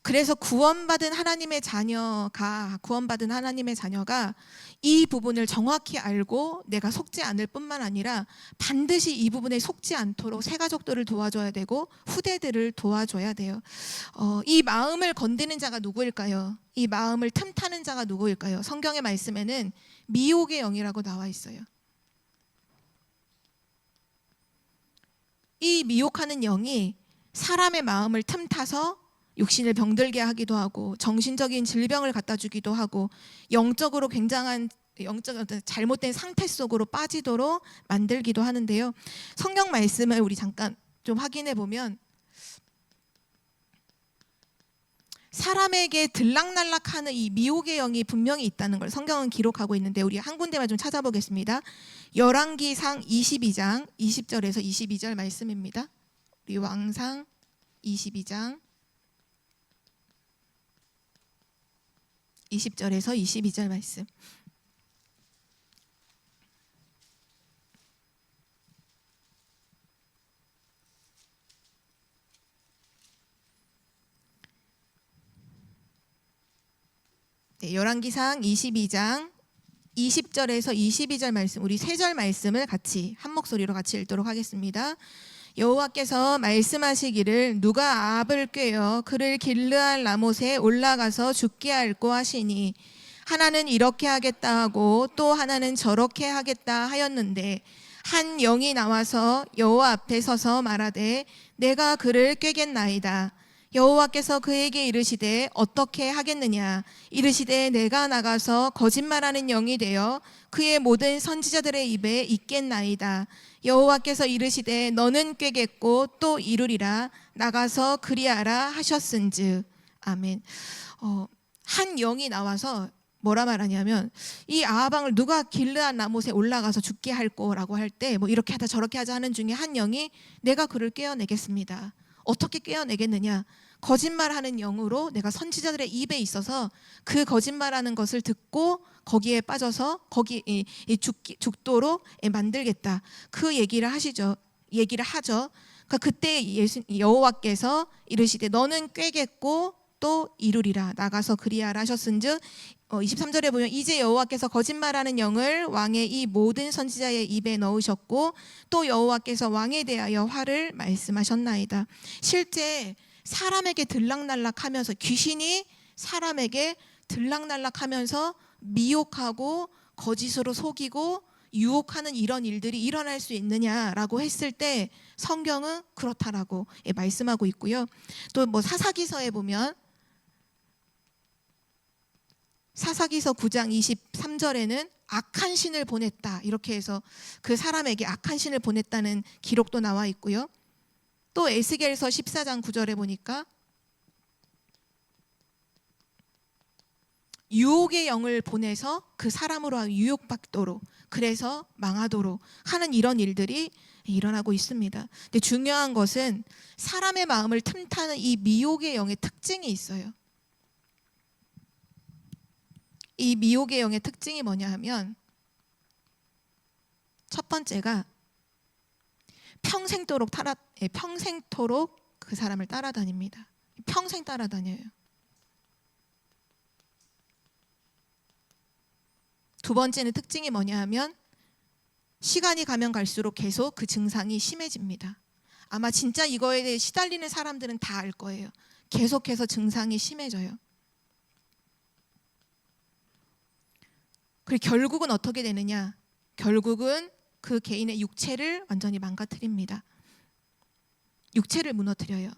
그래서 구원받은 하나님의 자녀가 이 부분을 정확히 알고 내가 속지 않을 뿐만 아니라 반드시 이 부분에 속지 않도록 새 가족들을 도와줘야 되고 후대들을 도와줘야 돼요. 이 마음을 건드는 자가 누구일까요? 이 마음을 틈타는 자가 누구일까요? 성경의 말씀에는 미혹의 영이라고 나와 있어요. 이 미혹하는 영이 사람의 마음을 틈타서 육신을 병들게 하기도 하고 정신적인 질병을 갖다 주기도 하고 영적으로 굉장한 잘못된 상태 속으로 빠지도록 만들기도 하는데요. 성경 말씀을 우리 잠깐 좀 확인해 보면 사람에게 들락날락하는 이 미혹의 영이 분명히 있다는 걸 성경은 기록하고 있는데 우리 한 군데만 좀 찾아보겠습니다. 열왕기상 22장 20절에서 22절 말씀입니다. 우리 왕상 22장 20절에서 22절 말씀. 네, 열왕기상 22장 20절에서 22절 말씀, 우리 세 절 말씀을 같이 한 목소리로 같이 읽도록 하겠습니다. 여호와께서 말씀하시기를 누가 아합을 꾀어 그를 길르알 라못에 올라가서 죽게 할꼬 하시니 하나는 이렇게 하겠다 하고 또 하나는 저렇게 하겠다 하였는데 한 영이 나와서 여호와 앞에 서서 말하되 내가 그를 꾀겠나이다. 여호와께서 그에게 이르시되 어떻게 하겠느냐 이르시되 내가 나가서 거짓말하는 영이 되어 그의 모든 선지자들의 입에 있겠나이다. 여호와께서 이르시되 너는 꾀겠고 또 이루리라. 나가서 그리하라 하셨은즉. 아멘. 한 영이 나와서 뭐라 말하냐면 이 아합 왕을 누가 길르앗 라못에 올라가서 죽게 할 거라고 할 때 뭐 이렇게 하자 저렇게 하자 하는 중에 한 영이 내가 그를 꿰어내겠습니다. 어떻게 꿰어내겠느냐? 거짓말하는 영으로 내가 선지자들의 입에 있어서 그 거짓말하는 것을 듣고 거기에 빠져서 거기 죽도록 만들겠다. 그 얘기를 하죠. 그러니까 그때 여호와께서 이르시되 너는 꿰겠고 또 이루리라. 나가서 그리하라 하셨은즉 23절에 보면 이제 여호와께서 거짓말하는 영을 왕의 이 모든 선지자의 입에 넣으셨고 또 여호와께서 왕에 대하여 화를 말씀하셨나이다. 실제 사람에게 들락날락하면서 귀신이 사람에게 들락날락하면서 미혹하고 거짓으로 속이고 유혹하는 이런 일들이 일어날 수 있느냐라고 했을 때 성경은 그렇다라고 말씀하고 있고요. 또 뭐 사사기서에 보면 사사기서 9장 23절에는 악한 신을 보냈다 이렇게 해서 그 사람에게 악한 신을 보냈다는 기록도 나와 있고요. 또 에스겔서 14장 9절에 보니까 유혹의 영을 보내서 그 사람으로 유혹받도록 그래서 망하도록 하는 이런 일들이 일어나고 있습니다. 근데 중요한 것은 사람의 마음을 틈타는 이 미혹의 영의 특징이 있어요. 이 미혹의 영의 특징이 뭐냐 하면 첫 번째가 평생토록 그 사람을 따라다닙니다. 평생 따라다녀요. 두 번째는 특징이 뭐냐 하면 시간이 가면 갈수록 계속 그 증상이 심해집니다. 아마 진짜 이거에 대해 시달리는 사람들은 다 알 거예요. 계속해서 증상이 심해져요. 그리고 결국은 어떻게 되느냐? 결국은 그 개인의 육체를 완전히 망가뜨립니다. 육체를 무너뜨려요.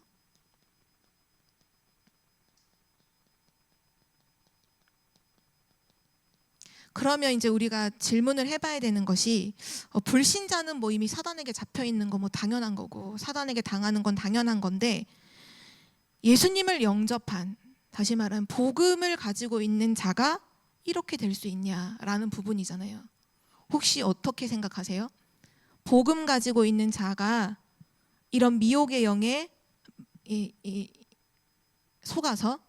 그러면 이제 우리가 질문을 해봐야 되는 것이 불신자는 뭐 이미 사단에게 잡혀 있는 거 뭐 당연한 거고 사단에게 당하는 건 당연한 건데 예수님을 영접한 다시 말하면 복음을 가지고 있는 자가 이렇게 될 수 있냐라는 부분이잖아요. 혹시 어떻게 생각하세요? 복음 가지고 있는 자가 이런 미혹의 영에 속아서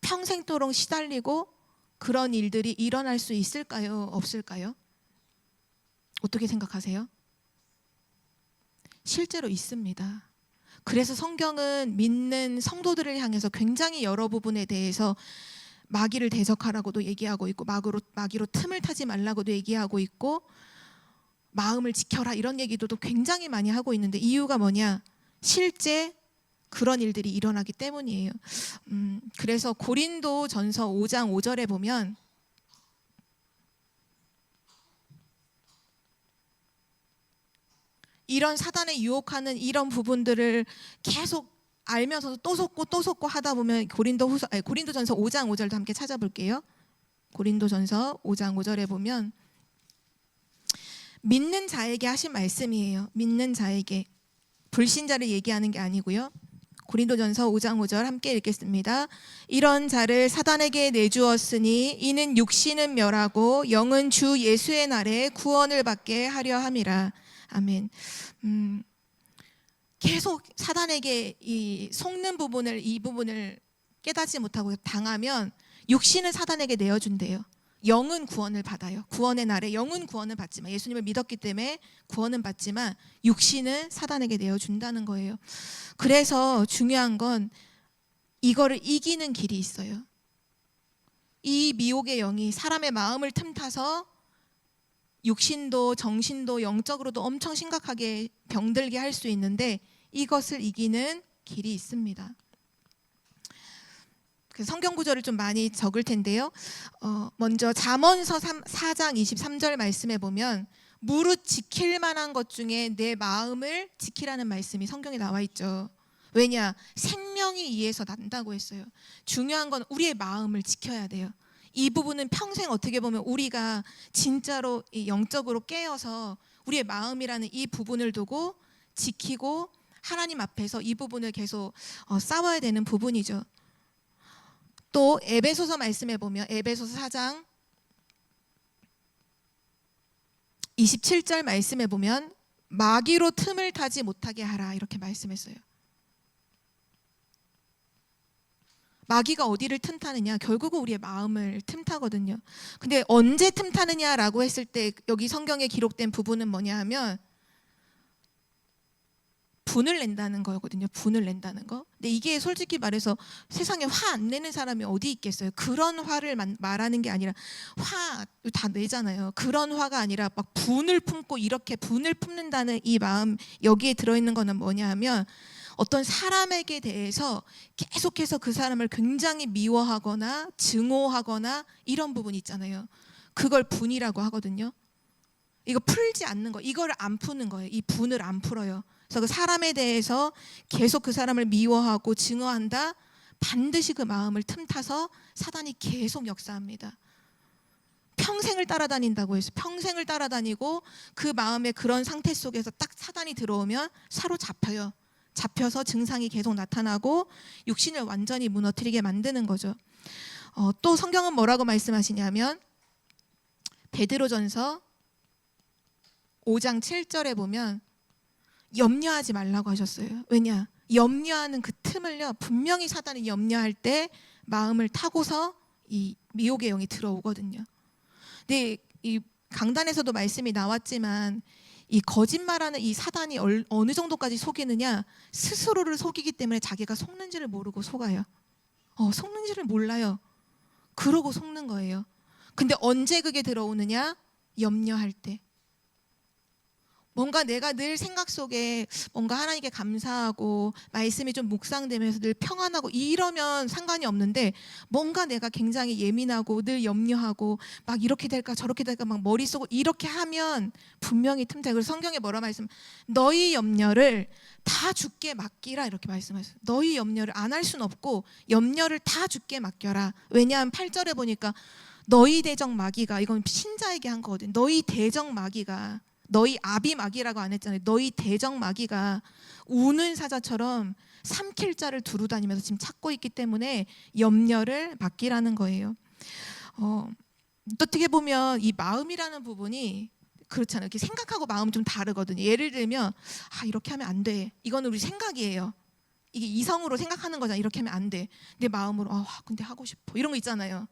평생토록 시달리고 그런 일들이 일어날 수 있을까요? 없을까요? 어떻게 생각하세요? 실제로 있습니다. 그래서 성경은 믿는 성도들을 향해서 굉장히 여러 부분에 대해서 마귀를 대적하라고도 얘기하고 있고, 마귀로 틈을 타지 말라고도 얘기하고 있고, 마음을 지켜라 이런 얘기도 굉장히 많이 하고 있는데, 이유가 뭐냐? 실제 그런 일들이 일어나기 때문이에요. 그래서 고린도전서 5장 5절에 보면 이런 사단에 유혹하는 이런 부분들을 계속 알면서도 또 속고 하다 보면, 고린도전서 5장 5절도 함께 찾아볼게요. 고린도전서 5장 5절에 보면 믿는 자에게 하신 말씀이에요. 믿는 자에게, 불신자를 얘기하는 게 아니고요. 고린도전서 5장 5절 함께 읽겠습니다. 이런 자를 사단에게 내주었으니 이는 육신은 멸하고 영은 주 예수의 날에 구원을 받게 하려 함이라. 아멘. 계속 사단에게 이 속는 부분을, 이 부분을 깨닫지 못하고 당하면 육신을 사단에게 내어준대요. 영은 구원을 받아요. 구원의 날에 영은 구원을 받지만, 예수님을 믿었기 때문에 구원은 받지만 육신은 사단에게 내어준다는 거예요. 그래서 중요한 건 이거를 이기는 길이 있어요. 이 미혹의 영이 사람의 마음을 틈타서 육신도 정신도 영적으로도 엄청 심각하게 병들게 할 수 있는데, 이것을 이기는 길이 있습니다. 그래서 성경 구절을 좀 많이 적을 텐데요. 먼저 잠언서 4장 23절 말씀에 보면 무릇 지킬 만한 것 중에 내 마음을 지키라는 말씀이 성경에 나와 있죠. 왜냐? 생명이 이에서 난다고 했어요. 중요한 건 우리의 마음을 지켜야 돼요. 이 부분은 평생 어떻게 보면 우리가 진짜로 영적으로 깨어서 우리의 마음이라는 이 부분을 두고 지키고 하나님 앞에서 이 부분을 계속 싸워야 되는 부분이죠. 또 에베소서 말씀해 보면 에베소서 4장 27절 말씀해 보면 마귀로 틈을 타지 못하게 하라 이렇게 말씀했어요. 마귀가 어디를 틈타느냐? 결국은 우리의 마음을 틈타거든요. 근데 언제 틈타느냐라고 했을 때 여기 성경에 기록된 부분은 뭐냐 하면 분을 낸다는 거거든요. 분을 낸다는 거. 근데 이게 솔직히 말해서 세상에 화 안 내는 사람이 어디 있겠어요? 그런 화를 말하는 게 아니라, 화 다 내잖아요. 그런 화가 아니라 막 분을 품고 이렇게 분을 품는다는 이 마음, 여기에 들어있는 거는 뭐냐 하면 어떤 사람에게 대해서 계속해서 그 사람을 굉장히 미워하거나 증오하거나 이런 부분이 있잖아요. 그걸 분이라고 하거든요. 이거 풀지 않는 거, 이걸 안 푸는 거예요. 이 분을 안 풀어요. 그래서 그 사람에 대해서 계속 그 사람을 미워하고 증오한다, 반드시 그 마음을 틈타서 사단이 계속 역사합니다. 평생을 따라다닌다고 해서 평생을 따라다니고 그 마음의 그런 상태 속에서 딱 사단이 들어오면 사로잡혀요. 잡혀서 증상이 계속 나타나고 육신을 완전히 무너뜨리게 만드는 거죠. 또 성경은 뭐라고 말씀하시냐면 베드로전서 5장 7절에 보면 염려하지 말라고 하셨어요. 왜냐? 염려하는 그 틈을요, 분명히 사단이 염려할 때 마음을 타고서 이 미혹의 영이 들어오거든요. 근데 이 강단에서도 말씀이 나왔지만 이 거짓말하는 이 사단이 어느 정도까지 속이느냐, 스스로를 속이기 때문에 자기가 속는지를 모르고 속아요. 속는지를 몰라요. 그러고 속는 거예요. 근데 언제 그게 들어오느냐? 염려할 때. 뭔가 내가 늘 생각 속에 뭔가 하나님께 감사하고 말씀이 좀 묵상되면서 늘 평안하고 이러면 상관이 없는데, 뭔가 내가 굉장히 예민하고 늘 염려하고 막 이렇게 될까 저렇게 될까 막 머릿속으로 이렇게 하면 분명히 틈타요. 그래서 성경에 뭐라 말씀? 너희 염려를 다 주께 맡기라 이렇게 말씀하셨어요. 너희 염려를 안 할 수는 없고 염려를 다 주께 맡겨라. 왜냐하면 8절에 보니까 너희 대적 마귀가, 이건 신자에게 한 거거든요. 너희 대적 마귀가, 너희 아비 마귀라고 안 했잖아요. 너희 대적 마귀가 우는 사자처럼 삼킬 자를 두루 다니면서 지금 찾고 있기 때문에 염려를 맡기라는 거예요. 어떻게 보면 이 마음이라는 부분이 그렇잖아요. 이렇게 생각하고 마음이 좀 다르거든요. 예를 들면 이렇게 하면 안 돼. 이건 우리 생각이에요. 이게 이성으로 생각하는 거잖아. 이렇게 하면 안 돼. 내 마음으로 근데 하고 싶어. 이런 거 있잖아요.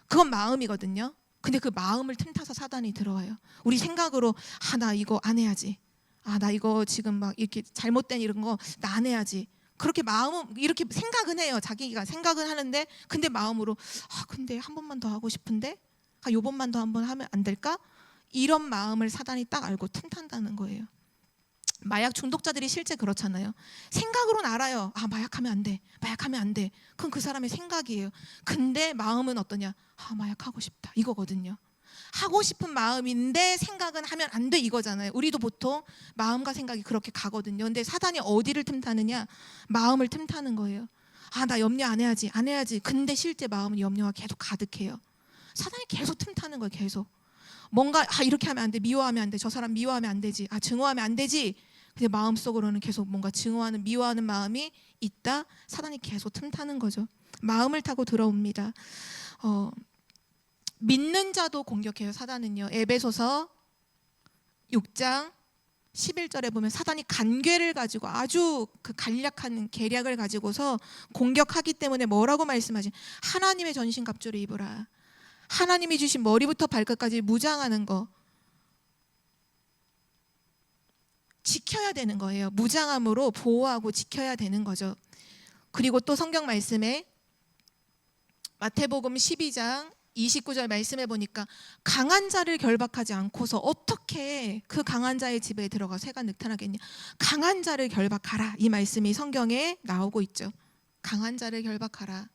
그건 마음이거든요. 근데 그 마음을 틈타서 사단이 들어와요. 우리 생각으로 나 이거 안 해야지. 아, 나 이거 지금 막 이렇게 잘못된 이런 거 나 안 해야지. 그렇게 마음은 이렇게 생각은 해요. 자기가 생각은 하는데 근데 마음으로 아, 근데 한 번만 더 하고 싶은데 아, 요번만 더 한번 하면 안 될까? 이런 마음을 사단이 딱 알고 틈탄다는 거예요. 마약 중독자들이 실제 그렇잖아요. 생각으로는 알아요. 아, 마약하면 안 돼. 마약하면 안 돼. 그건 그 사람의 생각이에요. 근데 마음은 어떠냐? 아, 마약하고 싶다. 이거거든요. 하고 싶은 마음인데 생각은 하면 안 돼 이거잖아요. 우리도 보통 마음과 생각이 그렇게 가거든요. 근데 사단이 어디를 틈타느냐? 마음을 틈타는 거예요. 아, 나 염려 안 해야지. 안 해야지. 근데 실제 마음은 염려가 계속 가득해요. 사단이 계속 틈타는 거예요. 계속. 뭔가 아, 이렇게 하면 안 돼. 미워하면 안 돼. 저 사람 미워하면 안 되지. 아, 증오하면 안 되지. 근데 마음속으로는 계속 뭔가 증오하는 미워하는 마음이 있다. 사단이 계속 틈타는 거죠. 마음을 타고 들어옵니다. 믿는 자도 공격해요. 사단은요. 에베소서 6장 11절에 보면 사단이 간궤를 가지고 아주 그 간략한 계략을 가지고서 공격하기 때문에 뭐라고 말씀하지? 하나님의 전신갑주를 입으라. 하나님이 주신 머리부터 발끝까지 무장하는 거 지켜야 되는 거예요. 무장함으로 보호하고 지켜야 되는 거죠. 그리고 또 성경 말씀에 마태복음 12장 29절 말씀해 보니까 강한 자를 결박하지 않고서 어떻게 그 강한 자의 집에 들어가 새가 늑탄하겠냐. 강한 자를 결박하라. 이 말씀이 성경에 나오고 있죠. 강한 자를 결박하라.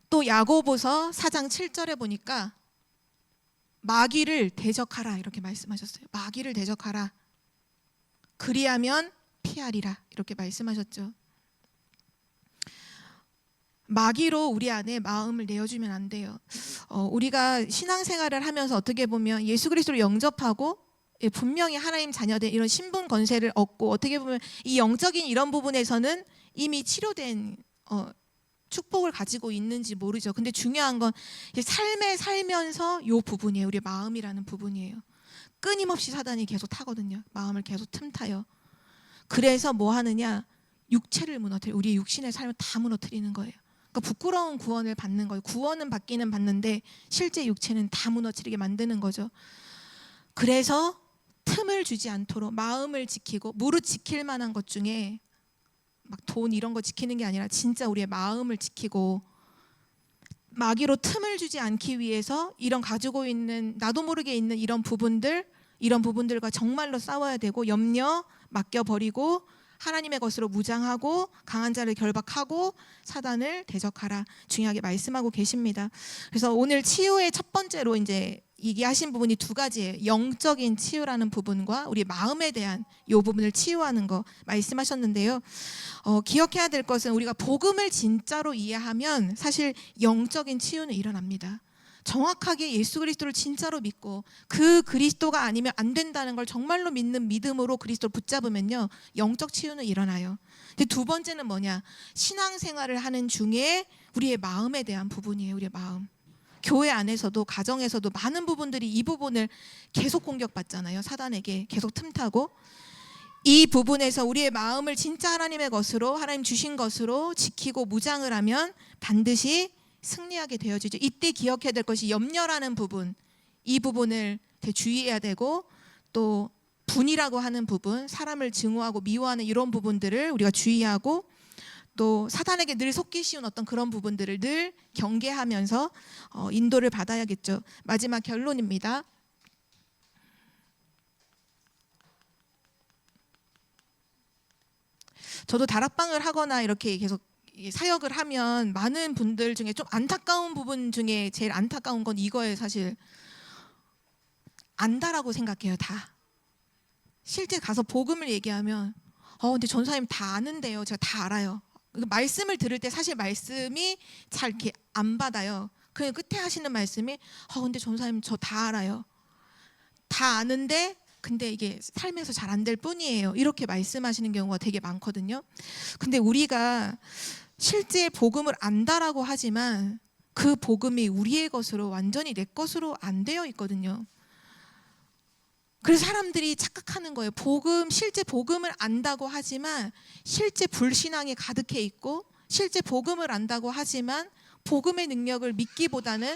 또 야고보서 4장 7절에 보니까 마귀를 대적하라 이렇게 말씀하셨어요. 마귀를 대적하라. 그리하면 피하리라 이렇게 말씀하셨죠. 마귀로 우리 안에 마음을 내어주면 안 돼요. 우리가 신앙생활을 하면서 어떻게 보면 예수 그리스도를 영접하고 분명히 하나님 자녀된 이런 신분 권세를 얻고 어떻게 보면 이 영적인 이런 부분에서는 이미 치료된 축복을 가지고 있는지 모르죠. 근데 중요한 건 삶에 살면서 이 부분이에요. 우리 마음이라는 부분이에요. 끊임없이 사단이 계속 타거든요. 마음을 계속 틈타요. 그래서 뭐 하느냐? 육체를 무너뜨려. 우리 육신의 삶을 다 무너뜨리는 거예요. 그러니까 부끄러운 구원을 받는 거예요. 구원은 받기는 받는데 실제 육체는 다 무너뜨리게 만드는 거죠. 그래서 틈을 주지 않도록 마음을 지키고 무릇 지킬 만한 것 중에 막 돈 이런 거 지키는 게 아니라 진짜 우리의 마음을 지키고 마귀로 틈을 주지 않기 위해서 이런 가지고 있는 나도 모르게 있는 이런 부분들과 정말로 싸워야 되고 염려 맡겨버리고 하나님의 것으로 무장하고 강한 자를 결박하고 사단을 대적하라 중요하게 말씀하고 계십니다. 그래서 오늘 치유의 첫 번째로 이제 얘기하신 부분이 두 가지예요. 영적인 치유라는 부분과 우리 마음에 대한 이 부분을 치유하는 거 말씀하셨는데요. 기억해야 될 것은 우리가 복음을 진짜로 이해하면 사실 영적인 치유는 일어납니다. 정확하게 예수 그리스도를 진짜로 믿고 그 그리스도가 아니면 안 된다는 걸 정말로 믿는 믿음으로 그리스도를 붙잡으면요 영적 치유는 일어나요. 근데 두 번째는 뭐냐? 신앙생활을 하는 중에 우리의 마음에 대한 부분이에요. 우리의 마음. 교회 안에서도 가정에서도 많은 부분들이 이 부분을 계속 공격받잖아요. 사단에게 계속 틈타고 이 부분에서 우리의 마음을 진짜 하나님의 것으로 하나님 주신 것으로 지키고 무장을 하면 반드시 승리하게 되어지죠. 이때 기억해야 될 것이 염려라는 부분, 이 부분을 되게 주의해야 되고 또 분이라고 하는 부분, 사람을 증오하고 미워하는 이런 부분들을 우리가 주의하고 또 사단에게 늘 속기 쉬운 어떤 그런 부분들을 늘 경계하면서 인도를 받아야겠죠. 마지막 결론입니다. 저도 다락방을 하거나 이렇게 계속 사역을 하면 많은 분들 중에 좀 안타까운 부분 중에 제일 안타까운 건 이거예요. 사실 안다라고 생각해요. 다 실제 가서 복음을 얘기하면 근데 전사님 다 아는데요. 제가 다 알아요. 말씀을 들을 때 사실 말씀이 잘 이렇게 안 받아요. 그 끝에 하시는 말씀이 근데 전사님 저 다 알아요. 다 아는데 근데 이게 삶에서 잘 안 될 뿐이에요. 이렇게 말씀하시는 경우가 되게 많거든요. 근데 우리가 실제 복음을 안다라고 하지만 그 복음이 우리의 것으로 완전히 내 것으로 안 되어 있거든요. 그래서 사람들이 착각하는 거예요. 실제 복음을 안다고 하지만 실제 불신앙이 가득해 있고 실제 복음을 안다고 하지만 복음의 능력을 믿기보다는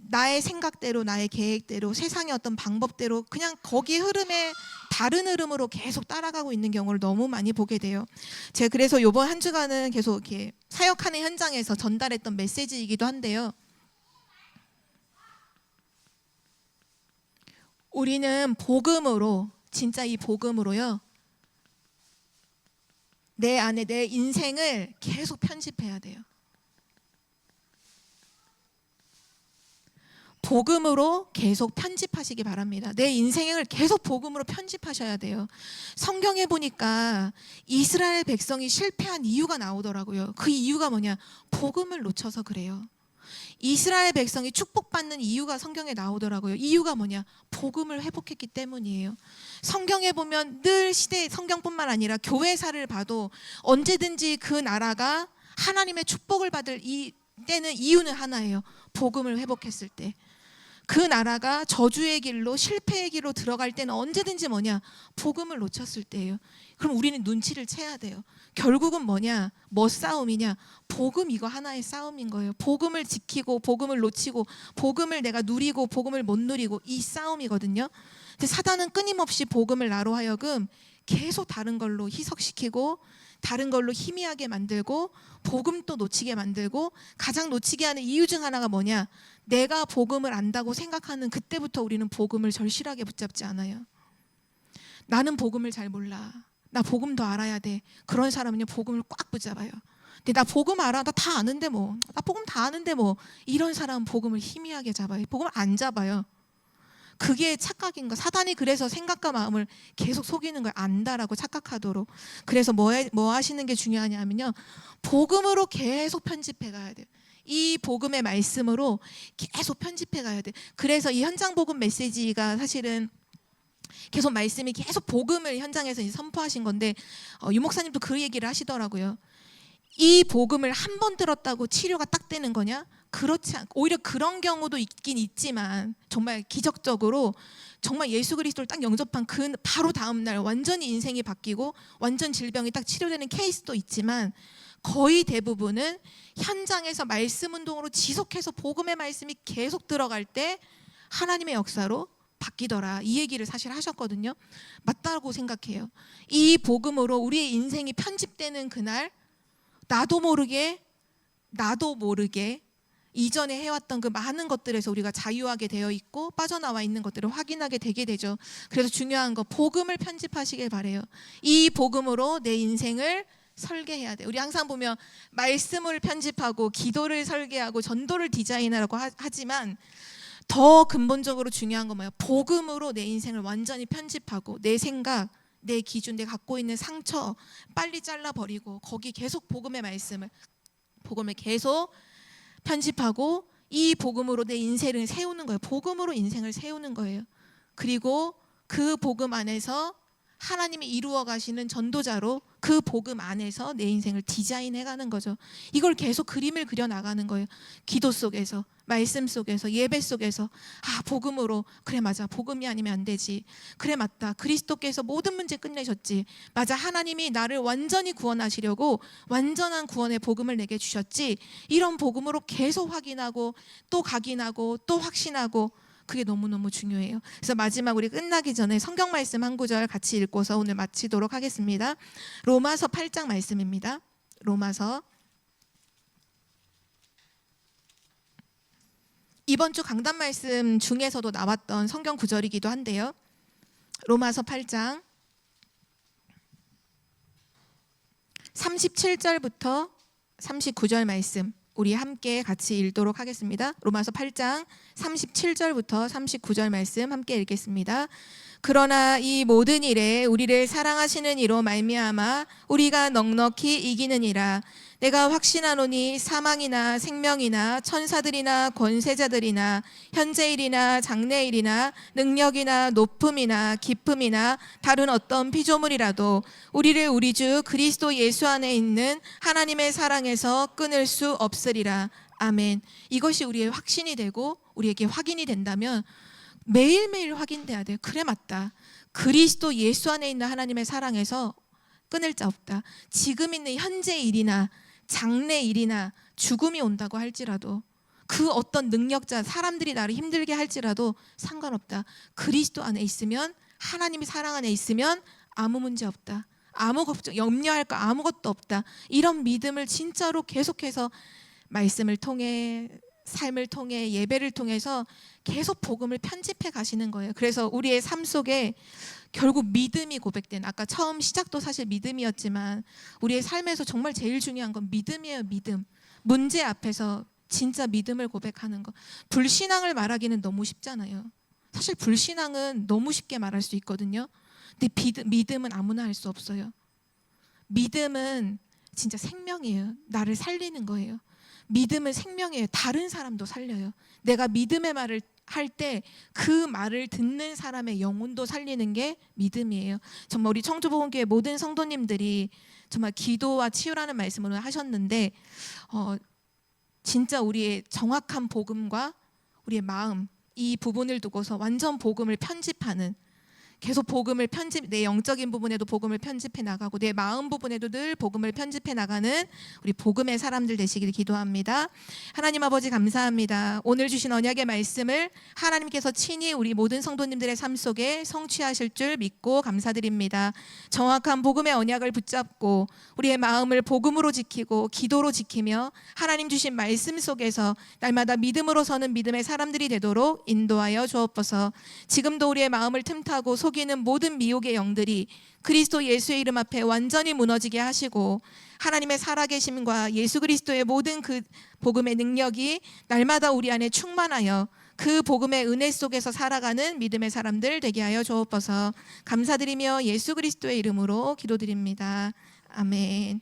나의 생각대로, 나의 계획대로, 세상의 어떤 방법대로 그냥 거기 흐름에 다른 흐름으로 계속 따라가고 있는 경우를 너무 많이 보게 돼요. 제가 그래서 이번 한 주간은 계속 이렇게 사역하는 현장에서 전달했던 메시지이기도 한데요. 우리는 복음으로, 진짜 이 복음으로요, 내 안에 내 인생을 계속 편집해야 돼요. 복음으로 계속 편집하시기 바랍니다. 내 인생을 계속 복음으로 편집하셔야 돼요. 성경에 보니까 이스라엘 백성이 실패한 이유가 나오더라고요. 그 이유가 뭐냐? 복음을 놓쳐서 그래요. 이스라엘 백성이 축복받는 이유가 성경에 나오더라고요. 이유가 뭐냐? 복음을 회복했기 때문이에요. 성경에 보면 늘 시대, 성경뿐만 아니라 교회사를 봐도 언제든지 그 나라가 하나님의 축복을 받을 때는 이유는 하나예요. 복음을 회복했을 때. 그 나라가 저주의 길로, 실패의 길로 들어갈 때는 언제든지 뭐냐? 복음을 놓쳤을 때예요. 그럼 우리는 눈치를 채야 돼요. 결국은 뭐냐? 뭐 싸움이냐? 복음, 이거 하나의 싸움인 거예요. 복음을 지키고 복음을 놓치고 복음을 내가 누리고 복음을 못 누리고, 이 싸움이거든요. 근데 사단은 끊임없이 복음을 나로 하여금 계속 다른 걸로 희석시키고 다른 걸로 희미하게 만들고 복음 또 놓치게 만들고, 가장 놓치게 하는 이유 중 하나가 뭐냐? 내가 복음을 안다고 생각하는 그때부터 우리는 복음을 절실하게 붙잡지 않아요. 나는 복음을 잘 몰라. 나 복음 더 알아야 돼. 그런 사람은요, 복음을 꽉 붙잡아요. 근데 나 복음 알아. 나 다 아는데 뭐. 나 복음 다 아는데 뭐. 이런 사람은 복음을 희미하게 잡아요. 복음을 안 잡아요. 그게 착각인 거. 사단이 그래서 생각과 마음을 계속 속이는 걸, 안다라고 착각하도록. 그래서 뭐 하시는 게 중요하냐면요, 복음으로 계속 편집해 가야 돼요. 이 복음의 말씀으로 계속 편집해 가야 돼. 그래서 이 현장 복음 메시지가 사실은 계속 말씀이 계속 복음을 현장에서 이제 선포하신 건데, 유 목사님도 그 얘기를 하시더라고요. 이 복음을 한 번 들었다고 치료가 딱 되는 거냐? 그렇지 않고, 오히려 그런 경우도 있긴 있지만, 정말 기적적으로 정말 예수 그리스도를 딱 영접한 그 바로 다음 날 완전히 인생이 바뀌고 완전 질병이 딱 치료되는 케이스도 있지만, 거의 대부분은 현장에서 말씀 운동으로 지속해서 복음의 말씀이 계속 들어갈 때 하나님의 역사로 바뀌더라, 이 얘기를 사실 하셨거든요. 맞다고 생각해요. 이 복음으로 우리의 인생이 편집되는 그날, 나도 모르게 이전에 해왔던 그 많은 것들에서 우리가 자유하게 되어 있고 빠져나와 있는 것들을 확인하게 되게 되죠. 그래서 중요한 거, 복음을 편집하시길 바래요. 이 복음으로 내 인생을 설계해야 돼. 우리 항상 보면 말씀을 편집하고 기도를 설계하고 전도를 디자인하라고 하지만, 더 근본적으로 중요한 건 뭐예요? 복음으로 내 인생을 완전히 편집하고 내 생각, 내 기준, 내가 갖고 있는 상처 빨리 잘라버리고 거기 계속 복음의 말씀을, 복음을 계속 편집하고 이 복음으로 내 인생을 세우는 거예요. 복음으로 인생을 세우는 거예요. 그리고 그 복음 안에서 하나님이 이루어 가시는 전도자로 그 복음 안에서 내 인생을 디자인해 가는 거죠. 이걸 계속 그림을 그려 나가는 거예요. 기도 속에서, 말씀 속에서, 예배 속에서, 아, 복음으로, 그래 맞아, 복음이 아니면 안 되지, 그래 맞다, 그리스도께서 모든 문제 끝내셨지, 맞아, 하나님이 나를 완전히 구원하시려고 완전한 구원의 복음을 내게 주셨지, 이런 복음으로 계속 확인하고 또 각인하고 또 확신하고, 그게 너무너무 중요해요. 그래서 마지막 우리 끝나기 전에 성경 말씀 한 구절 같이 읽고서 오늘 마치도록 하겠습니다. 로마서 8장 말씀입니다. 로마서, 이번 주 강단 말씀 중에서도 나왔던 성경 구절이기도 한데요. 로마서 8장 37절부터 39절 말씀 우리 함께 같이 읽도록 하겠습니다. 로마서 8장 37절부터 39절 말씀 함께 읽겠습니다. 그러나 이 모든 일에 우리를 사랑하시는 이로 말미암아 우리가 넉넉히 이기느니라. 내가 확신하노니 사망이나 생명이나 천사들이나 권세자들이나 현재일이나 장래일이나 능력이나 높음이나 깊음이나 다른 어떤 피조물이라도 우리를 우리 주 그리스도 예수 안에 있는 하나님의 사랑에서 끊을 수 없으리라. 아멘. 이것이 우리의 확신이 되고 우리에게 확인이 된다면 매일매일 확인돼야 돼요. 그래 맞다, 그리스도 예수 안에 있는 하나님의 사랑에서 끊을 자 없다. 지금 있는 현재 일이나 장래 일이나 죽음이 온다고 할지라도 그 어떤 능력자 사람들이 나를 힘들게 할지라도 상관없다. 그리스도 안에 있으면, 하나님이 사랑 안에 있으면 아무 문제 없다. 아무 걱정, 염려할 거 아무것도 없다. 이런 믿음을 진짜로 계속해서 말씀을 통해, 삶을 통해, 예배를 통해서 계속 복음을 편집해 가시는 거예요. 그래서 우리의 삶 속에 결국 믿음이 고백된, 아까 처음 시작도 사실 믿음이었지만 우리의 삶에서 정말 제일 중요한 건 믿음이에요. 믿음. 문제 앞에서 진짜 믿음을 고백하는 거. 불신앙을 말하기는 너무 쉽잖아요. 사실 불신앙은 너무 쉽게 말할 수 있거든요. 근데 믿음은 아무나 할 수 없어요. 믿음은 진짜 생명이에요. 나를 살리는 거예요. 믿음은 생명이에요. 다른 사람도 살려요. 내가 믿음의 말을 할 때 그 말을 듣는 사람의 영혼도 살리는 게 믿음이에요. 정말 우리 청주복음교회 모든 성도님들이 정말 기도와 치유라는 말씀을 하셨는데 진짜 우리의 정확한 복음과 우리의 마음, 이 부분을 두고서 완전 복음을 편집하는, 계속 복음을 내 영적인 부분에도 복음을 편집해 나가고 내 마음 부분에도 늘 복음을 편집해 나가는 우리 복음의 사람들 되시길 기도합니다. 하나님 아버지 감사합니다. 오늘 주신 언약의 말씀을 하나님께서 친히 우리 모든 성도님들의 삶 속에 성취하실 줄 믿고 감사드립니다. 정확한 복음의 언약을 붙잡고 우리의 마음을 복음으로 지키고 기도로 지키며 하나님 주신 말씀 속에서 날마다 믿음으로 서는 믿음의 사람들이 되도록 인도하여 주옵소서. 지금도 우리의 마음을 틈타고 속이는 모든 미혹의 영들이 그리스도 예수의 이름 앞에 완전히 무너지게 하시고 하나님의 살아계심과 예수 그리스도의 모든 그 복음의 능력이 날마다 우리 안에 충만하여 그 복음의 은혜 속에서 살아가는 믿음의 사람들 되게 하여 주옵소서. 감사드리며 예수 그리스도의 이름으로 기도드립니다. 아멘.